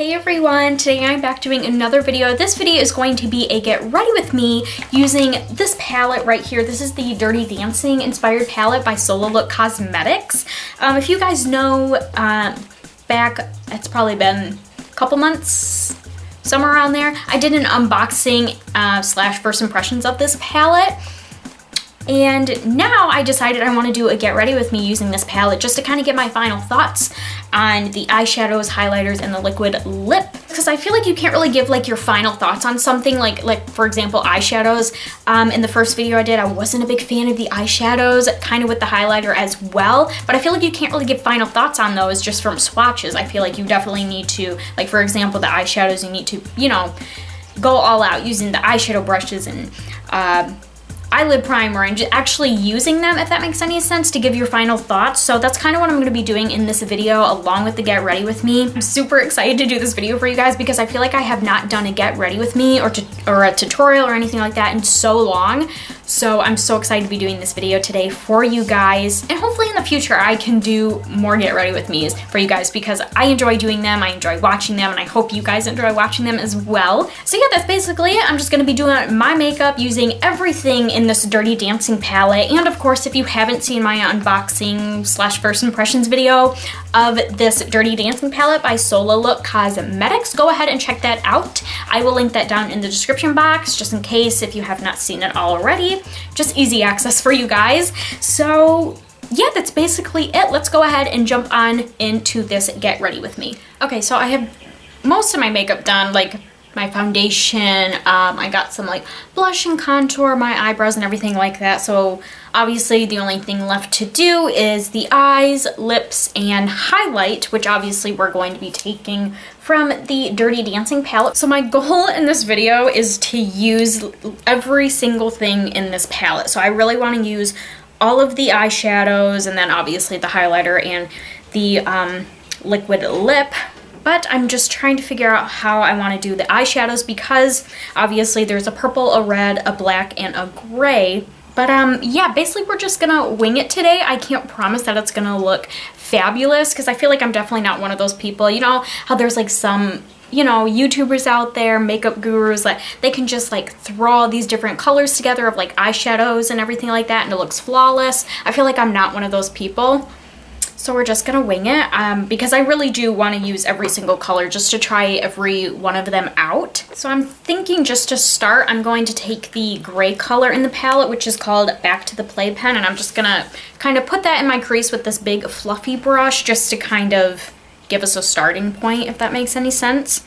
Hey everyone, today I'm back doing another video. This video is going to be a get ready with me using this palette right here. This is the Dirty Dancing inspired palette by Sola Look Cosmetics. If you guys know, back, it's probably been a couple months, somewhere around there, I did an unboxing slash first impressions of this palette. And now I decided I want to do a get ready with me using this palette just to kind of get my final thoughts on the eyeshadows, highlighters, and the liquid lip. Because I feel like you can't really give like your final thoughts on something like for example, eyeshadows. In the first video I did, I wasn't a big fan of the eyeshadows, kind of with the highlighter as well. But I feel like you can't really give final thoughts on those just from swatches. I feel like you definitely need to, like for example, the eyeshadows, you need to, you know, go all out using the eyeshadow brushes and eyelid primer and just actually using them, if that makes any sense, to give your final thoughts. So that's kind of what I'm going to be doing in this video along with the get ready with me. I'm super excited to do this video for you guys because I feel like I have not done a get ready with me or a tutorial or anything like that in so long. So I'm so excited to be doing this video today for you guys, and hopefully in the future I can do more get ready with me's for you guys because I enjoy doing them, I enjoy watching them, and I hope you guys enjoy watching them as well. So yeah, that's basically it. I'm just gonna be doing my makeup using everything in this Dirty Dancing palette, and of course if you haven't seen my unboxing slash first impressions video of this Dirty Dancing palette by Sola Look Cosmetics, go ahead and check that out. I will link that down in the description box just in case if you have not seen it already. Just easy access for you guys. So yeah, that's basically it. Let's go ahead and jump on into this get ready with me. Okay, so I have most of my makeup done, like my foundation, I got some like blush and contour, my eyebrows and everything like that. So obviously the only thing left to do is the eyes, lips, and highlight, which obviously we're going to be taking from the Dirty Dancing palette. So my goal in this video is to use every single thing in this palette. So I really want to use all of the eyeshadows and then obviously the highlighter and the liquid lip. But I'm just trying to figure out how I want to do the eyeshadows because obviously there's a purple, a red, a black, and a gray. But yeah, basically we're just gonna wing it today. I can't promise that it's gonna look fabulous because I feel like I'm definitely not one of those people. You know how there's like some, you know, YouTubers out there, makeup gurus, that they can just like throw all these different colors together of like eyeshadows and everything like that and it looks flawless. I feel like I'm not one of those people. So we're just gonna wing it because I really do want to use every single color just to try every one of them out. So I'm thinking just to start, I'm going to take the gray color in the palette, which is called Back to the Playpen, and I'm just gonna kind of put that in my crease with this big fluffy brush just to kind of give us a starting point, if that makes any sense.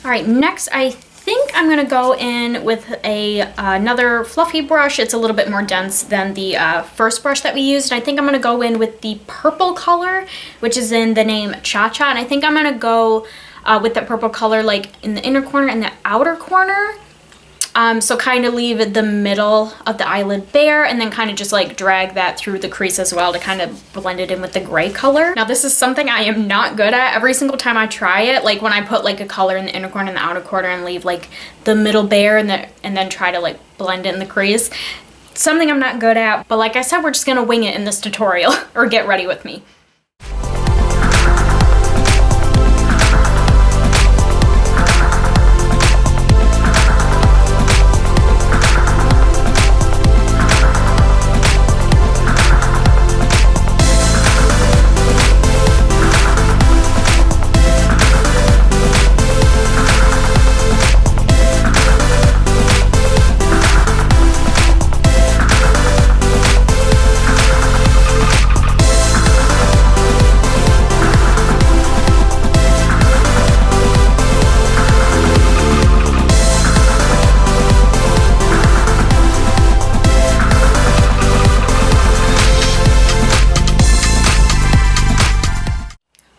All right, next I think I'm gonna go in with another fluffy brush. It's a little bit more dense than the first brush that we used. I think I'm gonna go in with the purple color, which is in the name Cha Cha, and I think I'm gonna go with that purple color like in the inner corner and the outer corner. So kind of leave the middle of the eyelid bare and then kind of just like drag that through the crease as well to kind of blend it in with the gray color. Now this is something I am not good at. Every single time I try it, like when I put like a color in the inner corner and the outer corner and leave like the middle bare and then try to like blend it in the crease, something I'm not good at. But like I said, we're just gonna wing it in this tutorial or get ready with me.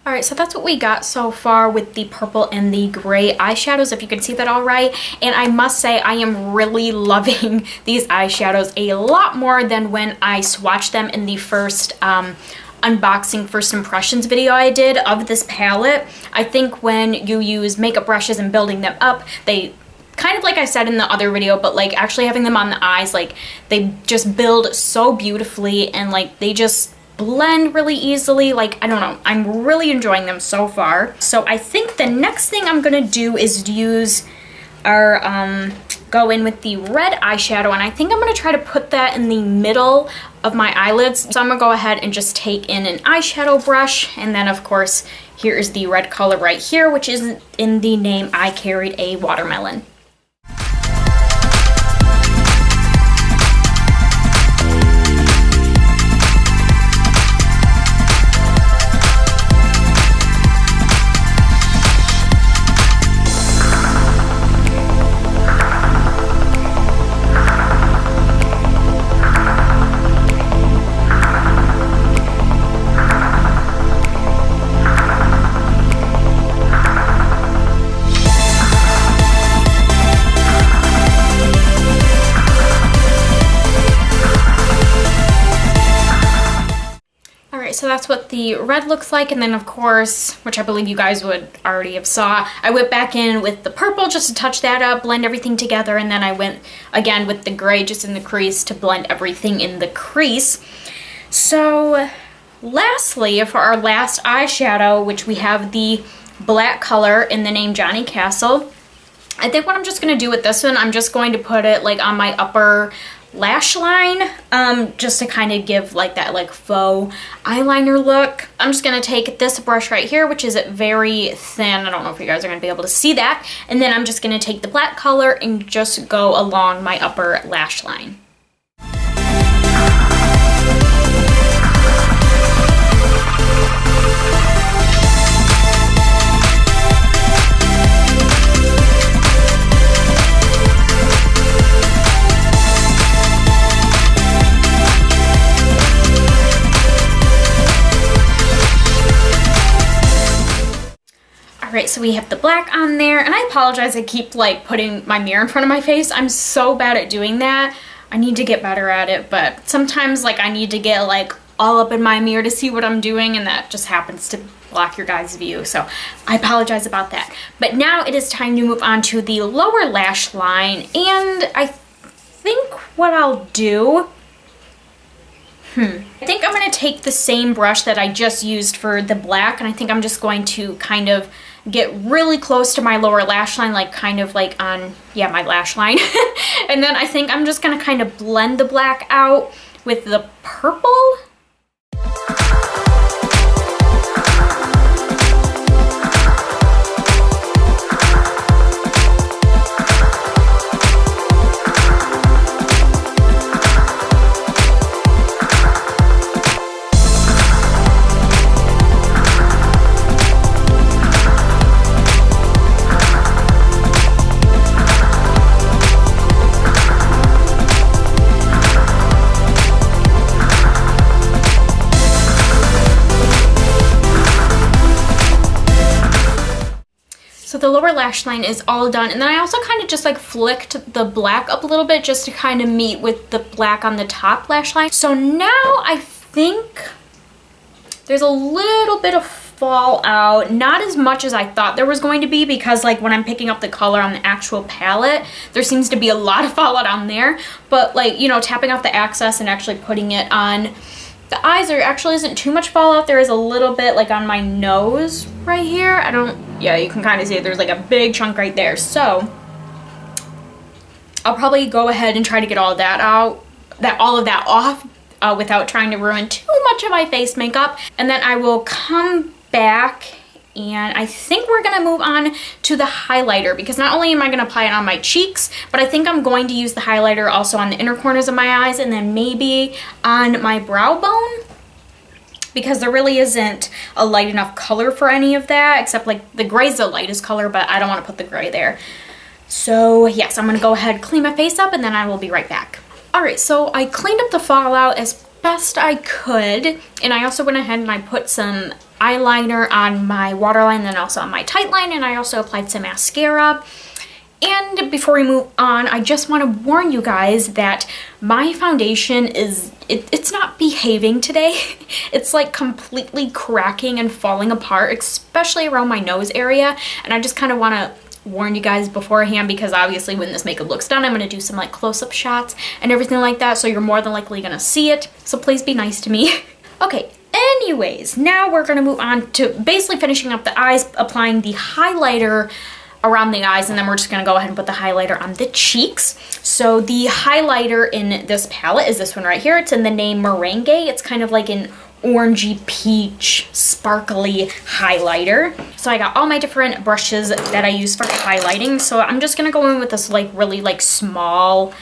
Alright, so that's what we got so far with the purple and the gray eyeshadows, if you can see that all right. And I must say I am really loving these eyeshadows a lot more than when I swatched them in the first unboxing first impressions video I did of this palette. I think when you use makeup brushes and building them up, they kind of like I said in the other video, but like actually having them on the eyes, like they just build so beautifully and like they just blend really easily. Like, I don't know, I'm really enjoying them so far. So I think the next thing I'm gonna do is use our go in with the red eyeshadow, and I think I'm gonna try to put that in the middle of my eyelids. So I'm gonna go ahead and just take in an eyeshadow brush, and then of course here is the red color right here, which is in the name I Carried a Watermelon. So that's what the red looks like, and then of course, which I believe you guys would already have saw, I went back in with the purple just to touch that up, blend everything together, and then I went again with the gray just in the crease to blend everything in the crease. So lastly, for our last eyeshadow, which we have the black color in the name Johnny Castle, I think what I'm just going to do with this one, I'm just going to put it like on my upper lash line, just to kind of give like that like faux eyeliner look. I'm just gonna take this brush right here, which is very thin. I don't know if you guys are gonna be able to see that. And then I'm just gonna take the black color and just go along my upper lash line. Alright, so we have the black on there, and I apologize, I keep like putting my mirror in front of my face. I'm so bad at doing that. I need to get better at it, but sometimes like I need to get like all up in my mirror to see what I'm doing, and that just happens to block your guys' view, so I apologize about that. But now it is time to move on to the lower lash line, and I think what I'll do, I think I'm going to take the same brush that I just used for the black, and I think I'm just going to kind of get really close to my lower lash line, like kind of like on, yeah, my lash line. And then I think I'm just going to kind of blend the black out with the purple. So the lower lash line is all done, and then I also kind of just like flicked the black up a little bit just to kind of meet with the black on the top lash line. So now I think there's a little bit of fallout, not as much as I thought there was going to be, because like when I'm picking up the color on the actual palette, there seems to be a lot of fallout on there, but like, you know, tapping off the excess and actually putting it on the eyes, there actually isn't too much fallout. There is a little bit like on my nose right here. Yeah, you can kind of see it. There's like a big chunk right there. So I'll probably go ahead and try to get all of that out, all of that off without trying to ruin too much of my face makeup. And then I will come back, and I think we're gonna move on to the highlighter, because not only am I gonna apply it on my cheeks, but I think I'm going to use the highlighter also on the inner corners of my eyes, and then maybe on my brow bone, because there really isn't a light enough color for any of that, except like the gray's the lightest color, but I don't want to put the gray there. So yes, I'm gonna go ahead, clean my face up, and then I will be right back. Alright, so I cleaned up the fallout as best I could, and I also went ahead and I put some eyeliner on my waterline and then also on my tight line, and I also applied some mascara. And before we move on, I just want to warn you guys that my foundation it's not behaving today. It's like completely cracking and falling apart, especially around my nose area. And I just kind of want to warn you guys beforehand, because obviously when this makeup looks done, I'm going to do some like close-up shots and everything like that. So you're more than likely going to see it. So please be nice to me. Okay. Anyways, now we're going to move on to basically finishing up the eyes, applying the highlighter around the eyes, and then we're just going to go ahead and put the highlighter on the cheeks. So the highlighter in this palette is this one right here. It's in the name Meringue. It's kind of like an orangey peach sparkly highlighter. So I got all my different brushes that I use for highlighting. So I'm just going to go in with this like really like small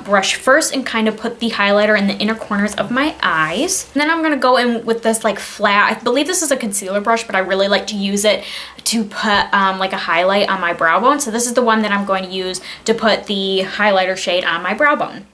brush first and kind of put the highlighter in the inner corners of my eyes. And then I'm gonna go in with this like flat, I believe this is a concealer brush, but I really like to use it to put like a highlight on my brow bone. So this is the one that I'm going to use to put the highlighter shade on my brow bone.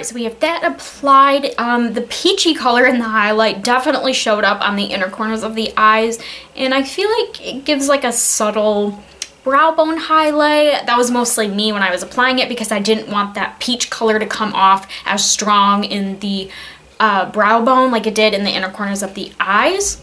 So we have that applied. The peachy color in the highlight definitely showed up on the inner corners of the eyes, and I feel like it gives like a subtle brow bone highlight. That was mostly me when I was applying it, because I didn't want that peach color to come off as strong in the brow bone like it did in the inner corners of the eyes.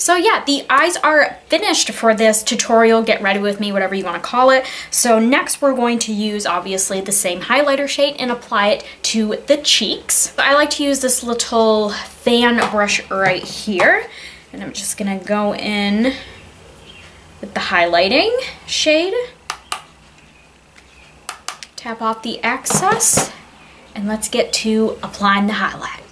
So yeah, the eyes are finished for this tutorial, get ready with me, whatever you want to call it. So next we're going to use obviously the same highlighter shade and apply it to the cheeks. I like to use this little fan brush right here, and I'm just gonna go in with the highlighting shade, tap off the excess, and let's get to applying the highlight.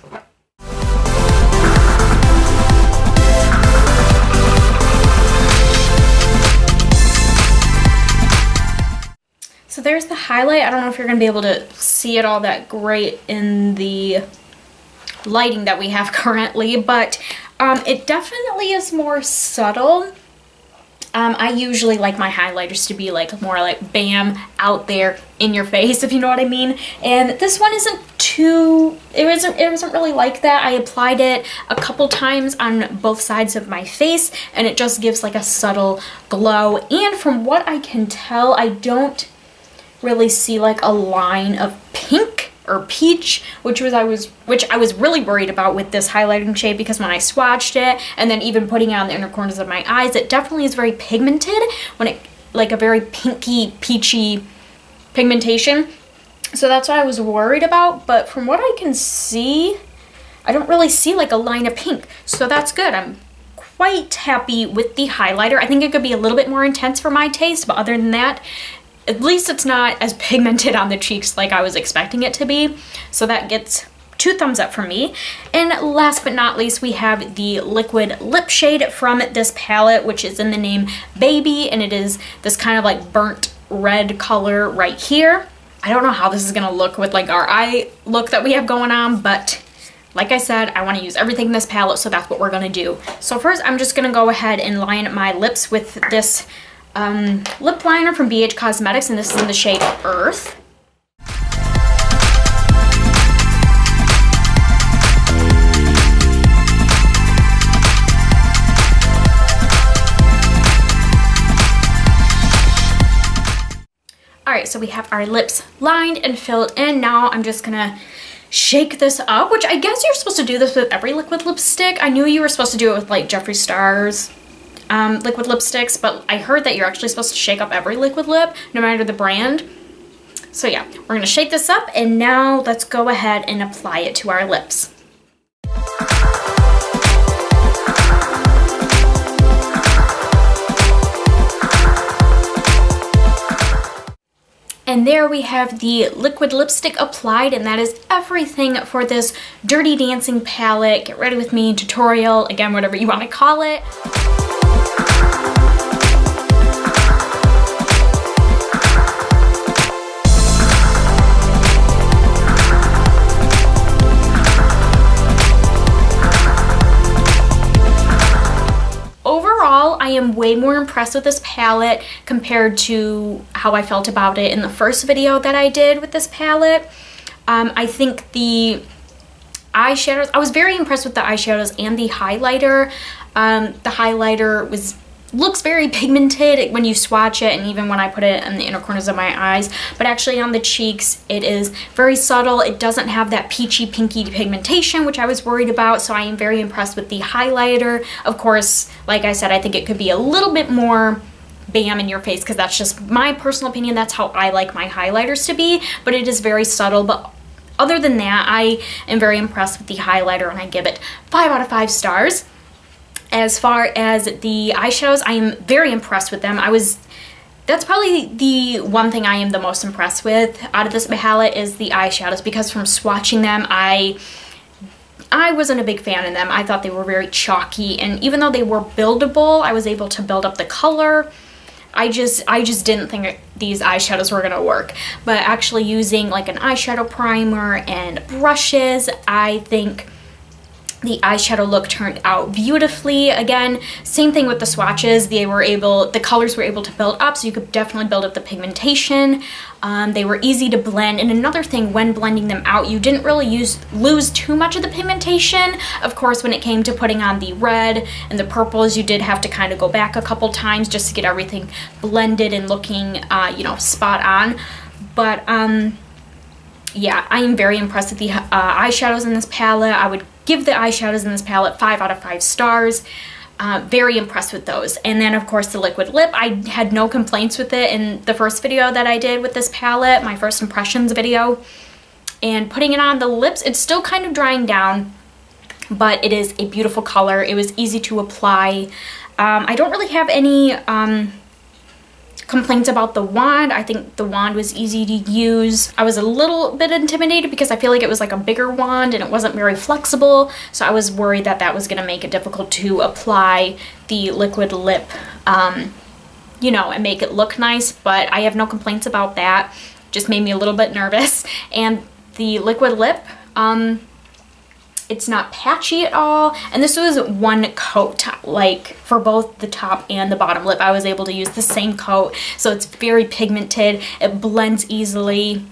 So there's the highlight. I don't know if you're going to be able to see it all that great in the lighting that we have currently, but it definitely is more subtle. I usually like my highlighters to be like more like bam, out there in your face, if you know what I mean. And this one isn't too, it wasn't really like that. I applied it a couple times on both sides of my face, and it just gives like a subtle glow. And from what I can tell, I don't really see like a line of pink or peach, which I was really worried about with this highlighting shade, because when I swatched it and then even putting it on the inner corners of my eyes, it definitely is very pigmented, when it like a very pinky peachy pigmentation. So that's what I was worried about, but from what I can see, I don't really see like a line of pink, so that's good. I'm quite happy with the highlighter. I think it could be a little bit more intense for my taste, but other than that, at least it's not as pigmented on the cheeks like I was expecting it to be. So that gets 2 thumbs up from me. And last but not least, we have the liquid lip shade from this palette, which is in the name Baby, and it is this kind of like burnt red color right here. I don't know how this is gonna look with like our eye look that we have going on, but like I said, I want to use everything in this palette, so that's what we're gonna do. So first, I'm just gonna go ahead and line my lips with this lip liner from BH Cosmetics, and this is in the shade Earth. Alright, so we have our lips lined and filled in. Now I'm just gonna shake this up, which I guess you're supposed to do this with every liquid lipstick. I knew you were supposed to do it with like Jeffree Star's liquid lipsticks, but I heard that you're actually supposed to shake up every liquid lip, no matter the brand. So yeah, we're gonna shake this up, and now let's go ahead and apply it to our lips. And there we have the liquid lipstick applied, and that is everything for this Dirty Dancing palette. Get ready with me tutorial, again, whatever you want to call it. I am way more impressed with this palette compared to how I felt about it in the first video that I did with this palette. I think the eyeshadows, I was very impressed with the eyeshadows and the highlighter. The highlighter looks very pigmented when you swatch it, and even when I put it in the inner corners of my eyes, but actually on the cheeks it is very subtle. It doesn't have that peachy pinky pigmentation, which I was worried about, so I am very impressed with the highlighter. Of course, like I said, I think it could be a little bit more bam in your face, because that's just my personal opinion. That's how I like my highlighters to be, but it is very subtle. But other than that, I am very impressed with the highlighter, and I give it 5 out of 5 stars. As far as the eyeshadows, I am very impressed with them. That's probably the one thing I am the most impressed with out of this palette is the eyeshadows, because from swatching them, I wasn't a big fan of them. I thought they were very chalky, and even though they were buildable, I was able to build up the color. I just didn't think these eyeshadows were gonna work. But actually using like an eyeshadow primer and brushes, I think the eyeshadow look turned out beautifully. Again, same thing with the swatches. The colors were able to build up, so you could definitely build up the pigmentation. They were easy to blend. And another thing, when blending them out, you didn't really lose too much of the pigmentation. Of course, when it came to putting on the red and the purples, you did have to kind of go back a couple times just to get everything blended and looking, spot on. But yeah, I am very impressed with the eyeshadows in this palette. I would give the eyeshadows in this palette 5 out of 5 stars. Very impressed with those. And then of course the liquid lip, I had no complaints with it in the first video that I did with this palette, my first impressions video. And putting it on the lips, it's still kind of drying down, but it is a beautiful color. It was easy to apply. I don't really have any complaints about the wand. I think the wand was easy to use. I was a little bit intimidated because I feel like it was like a bigger wand and it wasn't very flexible, so I was worried that that was going to make it difficult to apply the liquid lip, and make it look nice. But I have no complaints about that. Just made me a little bit nervous. And the liquid lip, it's not patchy at all, and this was one coat, like for both the top and the bottom lip. I was able to use the same coat, so it's very pigmented, it blends easily,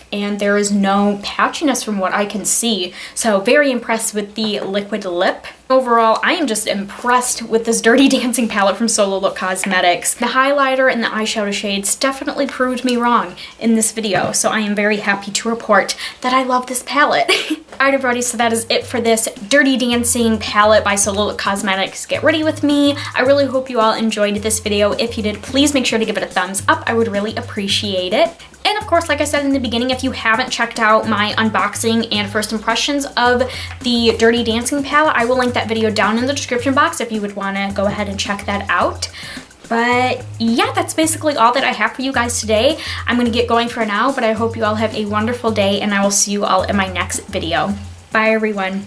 and there is no patchiness from what I can see. So very impressed with the liquid lip. Overall, I am just impressed with this Dirty Dancing palette from Sola Look Cosmetics. The highlighter and the eyeshadow shades definitely proved me wrong in this video, so I am very happy to report that I love this palette. Alright everybody, so that is it for this Dirty Dancing palette by Sola Look Cosmetics. Get ready with me. I really hope you all enjoyed this video. If you did, please make sure to give it a thumbs up. I would really appreciate it. And of course, like I said in the beginning, if you haven't checked out my unboxing and first impressions of the Dirty Dancing palette, I will link that video down in the description box if you would want to go ahead and check that out. But yeah, that's basically all that I have for you guys today. I'm going to get going for now, but I hope you all have a wonderful day, and I will see you all in my next video. Bye everyone.